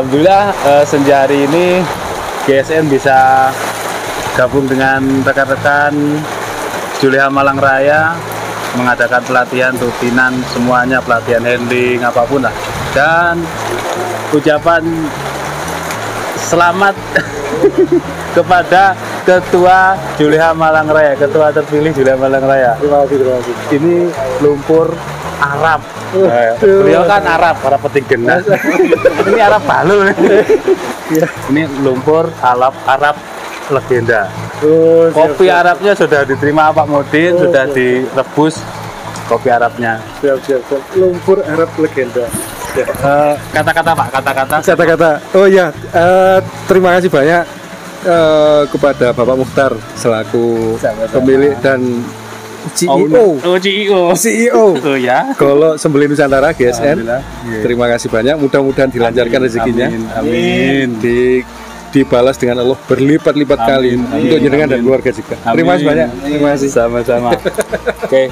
Alhamdulillah senja hari ini GSN bisa gabung dengan rekan-rekan Juleha Malang Raya mengadakan pelatihan rutinan semuanya, pelatihan handling apapun lah, dan ucapan selamat kepada Ketua Juleha Malang Raya, Ketua terpilih Juleha Malang Raya. Terima kasih. Ini lumpur Arab. Beliau kan Arab peting genah. Ini Arab balul. Ini lumpur Arab legenda. Kopi Arabnya sudah diterima Pak Modin, sudah direbus kopi Arabnya. Siap. Lumpur Arab legenda. Kata-kata Pak, kata-kata. Oh ya, terima kasih banyak kepada Bapak Mukhtar selaku pemilik dan CEO. Oh ya. Kalau Sembelih Nusantara GSN. Terima kasih banyak. Mudah-mudahan dilancarkan rezekinya. Amin. Dibalas dengan Allah berlipat-lipat kali untuk jenengan dan keluarga juga. Terima kasih banyak. Terima kasih. Sama-sama. Oke.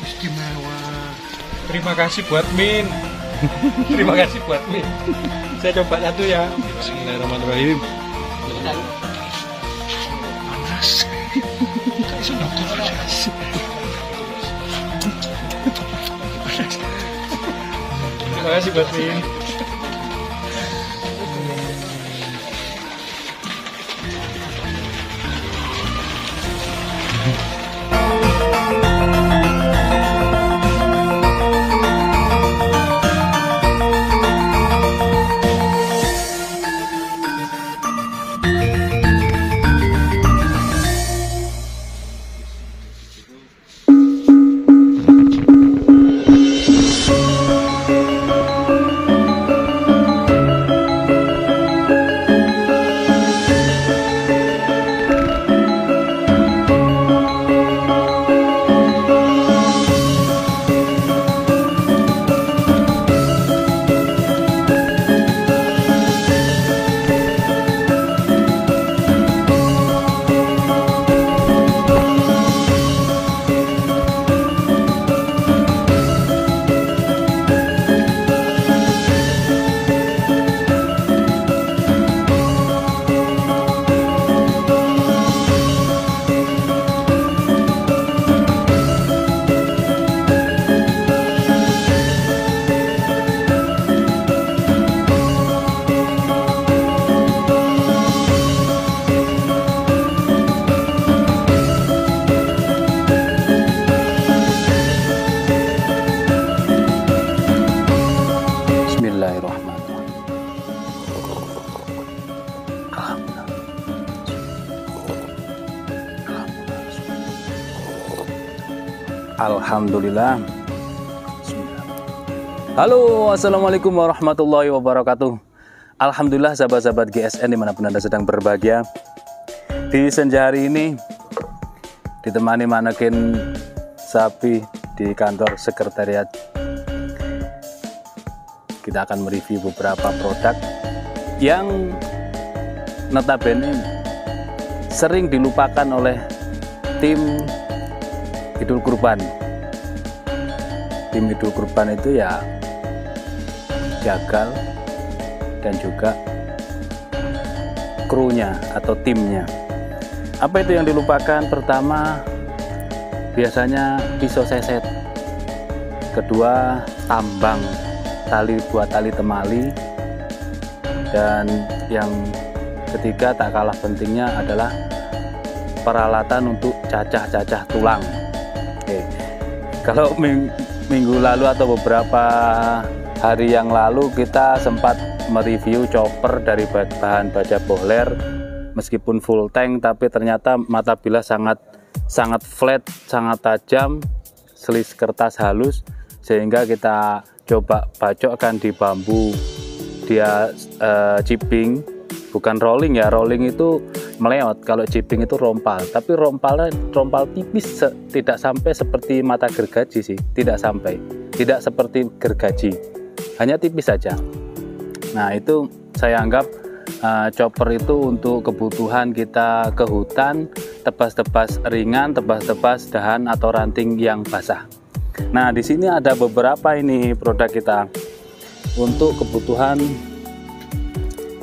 Istimewa. Terima kasih buat Min. Saya coba satu ya. Bismillahirrahmanirrahim. Panas. Terima kasih buat Min. Alhamdulillah. Halo, assalamualaikum warahmatullahi wabarakatuh. Alhamdulillah sahabat-sahabat GSN dimanapun Anda sedang berbahagia. Di senja hari ini ditemani manekin sapi di kantor sekretariat. Kita akan mereview beberapa produk yang notabene sering dilupakan oleh tim Idul Kurban. Tim Idul Kurban itu ya gagal, dan juga krunya atau timnya. Apa itu yang dilupakan? Pertama, biasanya pisau seset. Kedua, tambang, tali buat tali temali. Dan yang ketiga tak kalah pentingnya adalah peralatan untuk cacah-cacah tulang. Oke. Kalau minggu lalu atau beberapa hari yang lalu kita sempat mereview chopper dari bahan baja bohler, meskipun full tank tapi ternyata mata bilas sangat flat, sangat tajam, selis kertas halus, sehingga kita coba bacokkan di bambu. Dia chipping, bukan rolling ya. Rolling itu meleot, kalau chipping itu rompal, tapi rompal tipis, tidak sampai seperti mata gergaji sih, tidak seperti gergaji, hanya tipis saja. Nah, itu saya anggap chopper itu untuk kebutuhan kita ke hutan, tebas-tebas ringan, tebas-tebas dahan atau ranting yang basah. Nah, di sini ada beberapa ini produk kita untuk kebutuhan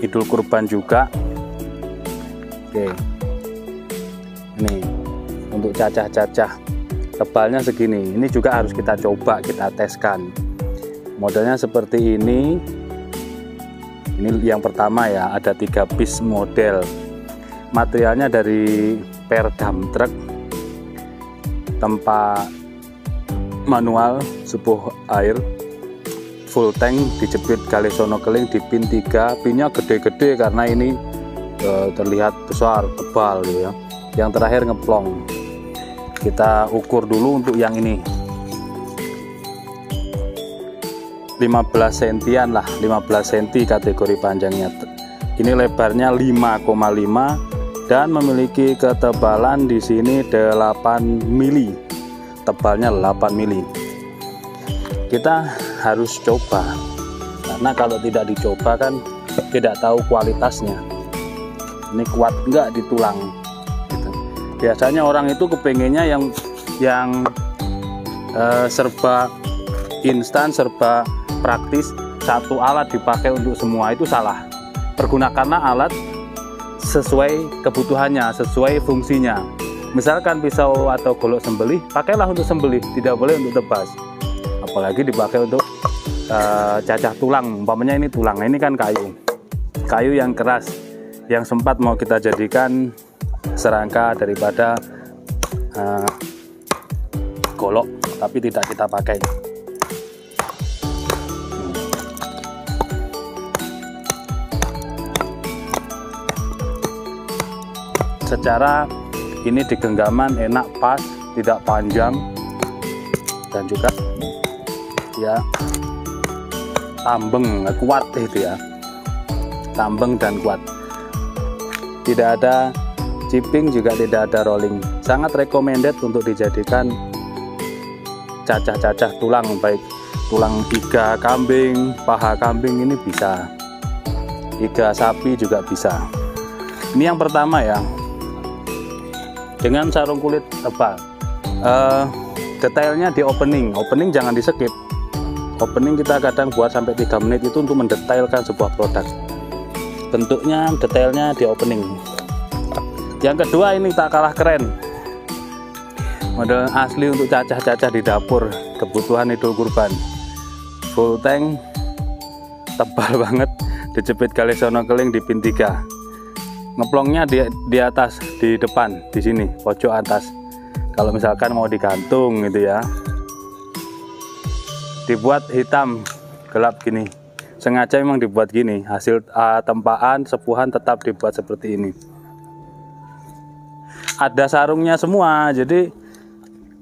Idul Kurban juga. Oke, ini untuk cacah-cacah, tebalnya segini. Ini juga harus kita coba, kita teskan. Modelnya seperti ini. Ini yang pertama ya, ada 3 piece model. Materialnya dari per dump truck, tempat manual, sebuah air, full tank, dijepit gali sono keling di pin 3. Pinnya gede-gede karena ini terlihat besar, tebal ya. Yang terakhir ngeplong. Kita ukur dulu untuk yang ini. 15 sentian lah, 15 cm kategori panjangnya. Ini lebarnya 5,5 dan memiliki ketebalan di sini 8 mili. Tebalnya 8 mili. Kita harus coba, karena kalau tidak dicoba kan tidak tahu kualitasnya. Ini kuat enggak di tulang gitu. Biasanya orang itu kepengennya yang serba instan, serba praktis, satu alat dipakai untuk semua. Itu salah. Pergunakanlah alat sesuai kebutuhannya, sesuai fungsinya. Misalkan pisau atau golok sembelih, pakailah untuk sembelih, tidak boleh untuk tebas. Apalagi dipakai untuk cacah tulang. Umpamanya ini tulang, ini kan kayu yang keras, yang sempat mau kita jadikan serangka daripada golok, tapi tidak kita pakai. Secara ini di genggaman enak, pas, tidak panjang, dan juga ya tambeng, kuat itu ya, tambeng dan kuat. Tidak ada chipping, juga tidak ada rolling. Sangat recommended untuk dijadikan cacah-cacah tulang, baik tulang iga kambing, paha kambing, ini bisa, iga sapi juga bisa. Ini yang pertama ya, dengan sarung kulit tebal. Detailnya di opening jangan di skip. Opening kita kadang buat sampai 3 menit itu untuk mendetailkan sebuah produk. Bentuknya, detailnya di opening. Yang kedua ini tak kalah keren, model asli untuk cacah-cacah di dapur, kebutuhan Idul Kurban. Full tank, tebal banget, dijepit gali sono keling di pin 3. Ngeplongnya di atas, di depan, di sini pojok atas. Kalau misalkan mau digantung gitu ya, dibuat hitam gelap gini, sengaja memang dibuat gini. Hasil tempaan sepuhan tetap dibuat seperti ini. Ada sarungnya semua, jadi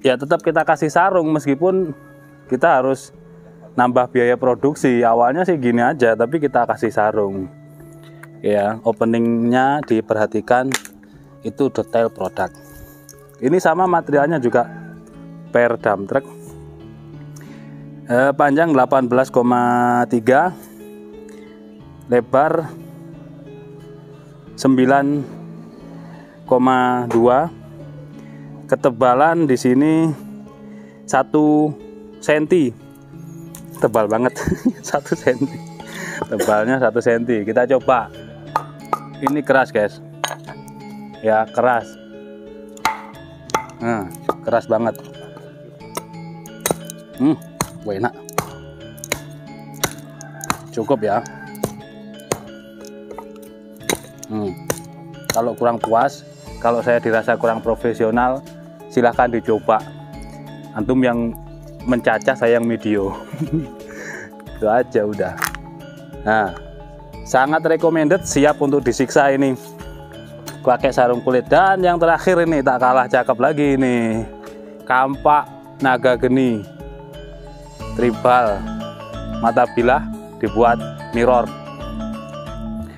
ya tetap kita kasih sarung, meskipun kita harus nambah biaya produksi. Awalnya sih gini aja, tapi kita kasih sarung. Ya, openingnya diperhatikan, itu detail produk. Ini sama materialnya juga per dump truck. Panjang 18,3, lebar 9,2, ketebalan di sini 1 cm, tebal banget. 1 cm, tebalnya 1 cm. Kita coba. Ini keras guys, ya keras, keras banget. Enak, cukup ya. Kalau kurang puas, kalau saya dirasa kurang profesional, silahkan dicoba. Antum yang mencacah, saya yang video. Itu aja udah. Nah, sangat recommended, siap untuk disiksa ini, pakai sarung kulit. Dan yang terakhir ini tak kalah cakep lagi nih, kampak naga geni tribal, mata bilah dibuat mirror,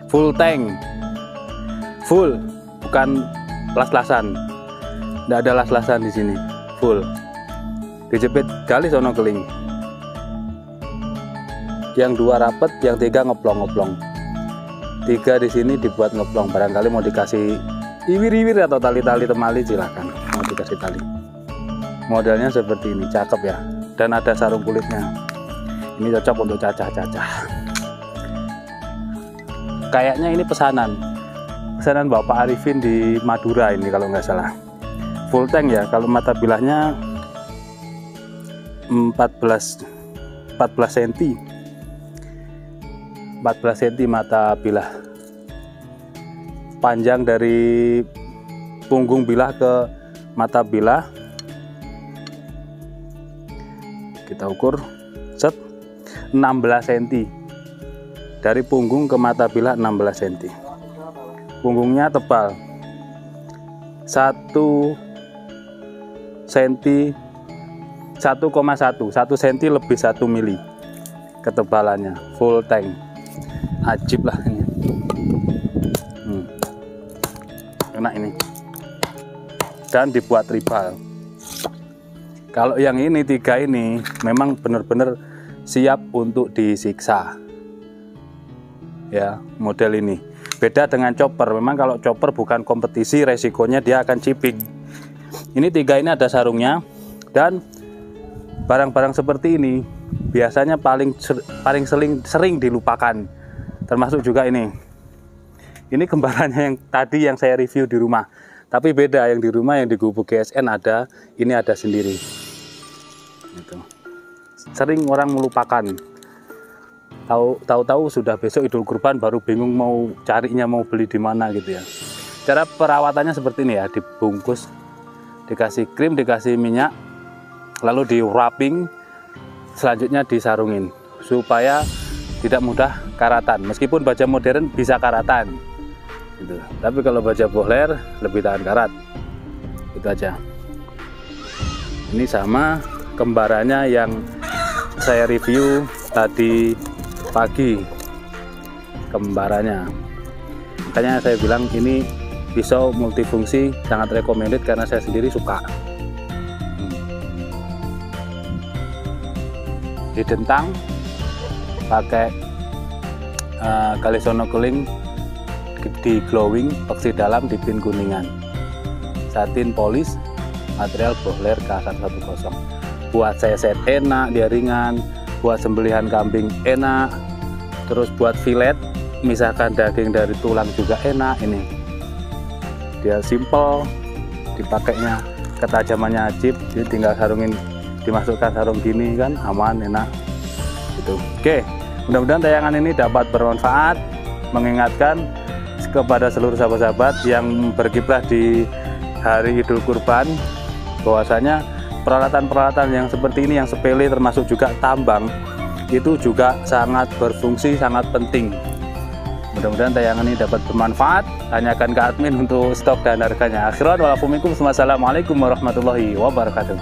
full tank, full, bukan las-lasan, tidak ada las-lasan di sini, full, dijepit gali sono keling. Yang 2 rapet, yang 3 ngeplong-ngeplong. 3 di sini dibuat ngeplong. Barangkali mau dikasih iwir-iwir atau tali-tali temali, silakan. Mau dikasih tali. Modelnya seperti ini, cakep ya. Dan ada sarung kulitnya. Ini cocok untuk cacah-cacah. Kayaknya ini pesanan Bapak Arifin di Madura ini kalau nggak salah. Full tank ya. Kalau mata bilahnya 14 cm. 14 cm mata bilah. Panjang dari punggung bilah ke mata bilah kita ukur set 16 cm. Dari punggung ke mata bilah 16 cm. Punggungnya tebal 1 cm 1,1 cm lebih 1 mili ketebalannya. Full tank, ajib lah ini. Enak ini, dan dibuat tribal. Kalau yang ini 3 ini memang benar-benar siap untuk disiksa ya, model ini beda dengan chopper. Memang kalau chopper bukan kompetisi, resikonya dia akan chipping. Ini 3 ini ada sarungnya, dan barang-barang seperti ini biasanya paling sering dilupakan, termasuk juga ini kembarannya yang tadi yang saya review di rumah, tapi beda. Yang di rumah, yang di gubuk GSN ada, ini ada sendiri itu. Sering orang melupakan, tahu-tahu sudah besok Idul Kurban baru bingung mau carinya, mau beli di mana gitu ya. Cara perawatannya seperti ini ya, dibungkus, dikasih krim, dikasih minyak, lalu di wrapping, selanjutnya disarungin supaya tidak mudah karatan. Meskipun baja modern bisa karatan gitu, tapi kalau baja bohler lebih tahan karat. Itu aja. Ini sama kembarannya yang saya review tadi pagi, kembarannya. Makanya saya bilang ini pisau multifungsi, sangat recommended karena saya sendiri suka. Didentang pakai Galisono Keling di glowing, epoxy dalam di pin kuningan, satin polis, material bohler K110. Buat seset enak, dia ringan. Buat sembelihan kambing enak. Terus buat filet, misalkan daging dari tulang juga enak. Ini dia simple, dipakainya ketajamannya ajib. Jadi tinggal sarungin, dimasukkan sarung gini kan, aman, enak gitu. Oke, mudah-mudahan tayangan ini dapat bermanfaat, mengingatkan kepada seluruh sahabat-sahabat yang berkiprah di hari Idul Kurban bahwasanya peralatan-peralatan yang seperti ini, yang sepele, termasuk juga tambang, itu juga sangat berfungsi, sangat penting. Mudah-mudahan tayangan ini dapat bermanfaat. Tanyakan ke admin untuk stok dan harganya. Akhiran walafuminkum. Wassalamualaikum warahmatullahi wabarakatuh.